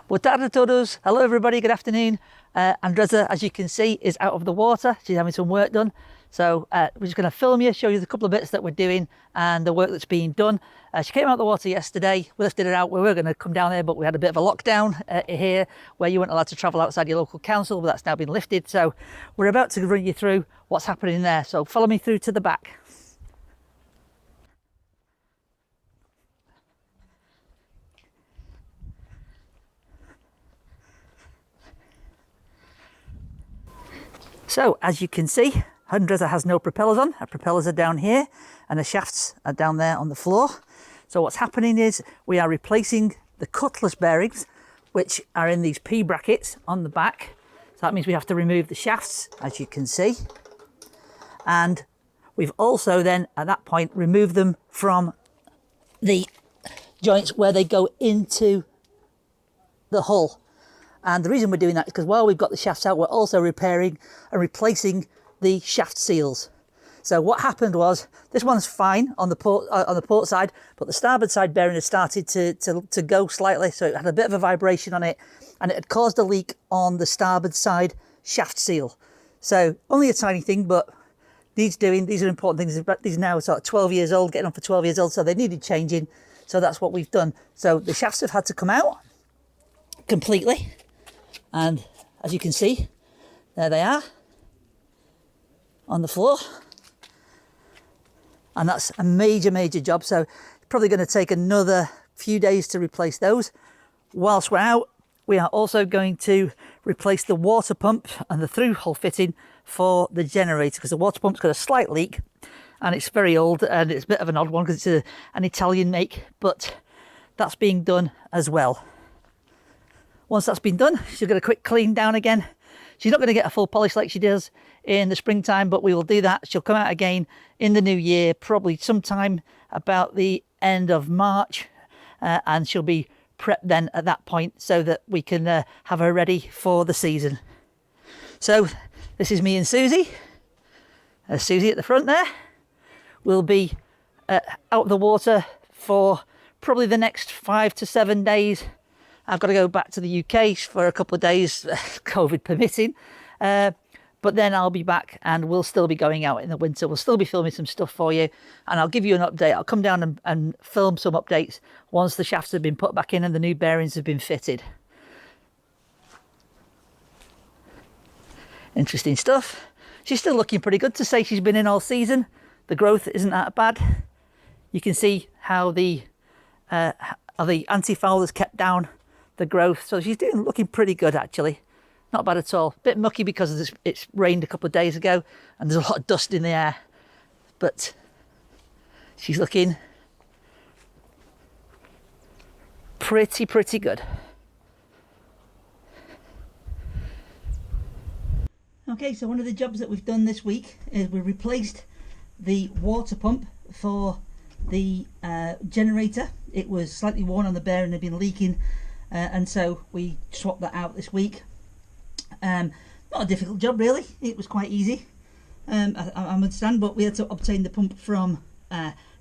Buongiorno a todos. Hello everybody, good afternoon. Andreza, as you can see, is out of the water. She's having some work done. So we're just going to film you, show you the couple of bits that we're doing and the work that's being done. She came out of the water yesterday. We lifted her out. We were going to come down there, but we had a bit of a lockdown here where you weren't allowed to travel outside your local council, but that's now been lifted. So we're about to run you through what's happening there. So follow me through to the back. So as you can see, Andreza has no propellers on. Her propellers are down here and the shafts are down there on the floor. So what's happening is we are replacing the cutlass bearings, which are in these P brackets on the back. So that means we have to remove the shafts, as you can see. And we've also then, at that point, removed them from the joints where they go into the hull. And the reason we're doing that is because while we've got the shafts out, we're also repairing and replacing the shaft seals. So what happened was, this one's fine on the port side, but the starboard side bearing had started to go slightly, so it had a bit of a vibration on it, and it had caused a leak on the starboard side shaft seal. So only a tiny thing, but these are important things. These are now sort of 12 years old, getting on for 12 years old, so they needed changing. So that's what we've done. So the shafts have had to come out completely. And as you can see, there they are on the floor. And that's a major job. So it's probably going to take another few days to replace those. Whilst we're out, we are also going to replace the water pump and the through hull fitting for the generator, because the water pump's got a slight leak and it's very old and it's a bit of an odd one because it's an Italian make, but that's being done as well. Once that's been done, she'll get a quick clean down again. She's not going to get a full polish like she does in the springtime, but we will do that. She'll come out again in the new year, probably sometime about the end of March, and she'll be prepped then at that point so that we can have her ready for the season. So this is me and Susie. Susie at the front there. We'll be out of the water for probably the next 5 to 7 days. I've got to go back to the UK for a couple of days, COVID permitting. But then I'll be back and we'll still be going out in the winter. We'll still be filming some stuff for you and I'll give you an update. I'll come down and film some updates once the shafts have been put back in and the new bearings have been fitted. Interesting stuff. She's still looking pretty good to say she's been in all season. The growth isn't that bad. You can see how the anti-foul has kept down the growth, so she's looking pretty good actually. Not bad at all. Bit mucky because it's rained a couple of days ago and there's a lot of dust in the air, but she's looking pretty good. Okay, so one of the jobs that we've done this week is we replaced the water pump for the generator. It was slightly worn on the bearing, had been leaking, and so we swapped that out this week. Not a difficult job really, it was quite easy. I understand, but we had to obtain the pump from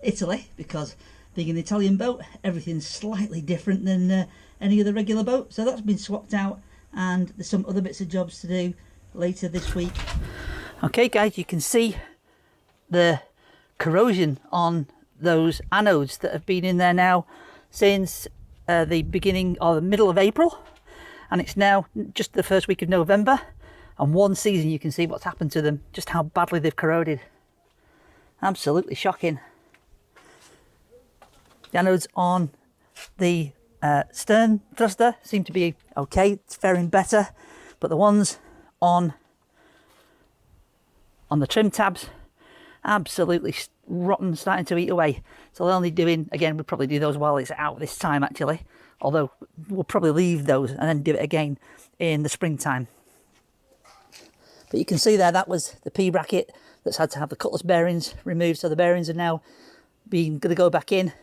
Italy because being an Italian boat, everything's slightly different than any other regular boat. So that's been swapped out and there's some other bits of jobs to do later this week. Okay guys, you can see the corrosion on those anodes that have been in there now since the beginning or the middle of April, and it's now just the first week of November, and one season you can see what's happened to them, just how badly they've corroded. Absolutely shocking. The anodes on the stern thruster seem to be okay, it's faring better, but the ones on the trim tabs, absolutely rotten, starting to eat away. So they're only doing, again, we'll probably do those while it's out this time actually, although we'll probably leave those and then do it again in the springtime. But you can see there, that was the P bracket that's had to have the cutlass bearings removed, so the bearings are now going to go back in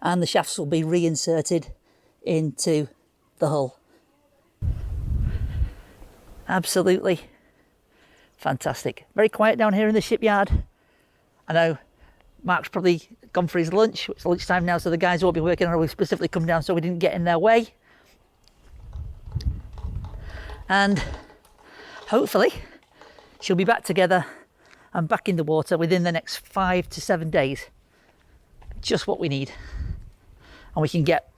and the shafts will be reinserted into the hull. Absolutely fantastic. Very quiet down here in the shipyard. I know Mark's probably gone for his lunch. It's lunchtime now, so the guys won't be working on it. We've specifically come down so we didn't get in their way. and hopefully she'll be back together and back in the water within the next 5 to 7 days. Just what we need. And we can get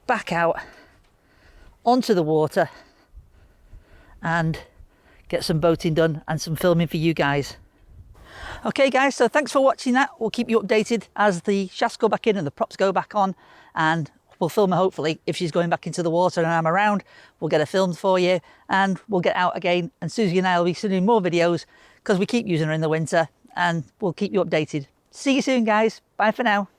back out onto the water and get some boating done and some filming for you guys. Okay guys, so thanks for watching that. We'll keep you updated as the shafts go back in and the props go back on, and we'll film her hopefully if she's going back into the water and I'm around. We'll get her filmed for you and we'll get out again, and Susie and I will be doing more videos because we keep using her in the winter, and we'll keep you updated. See you soon guys. Bye for now.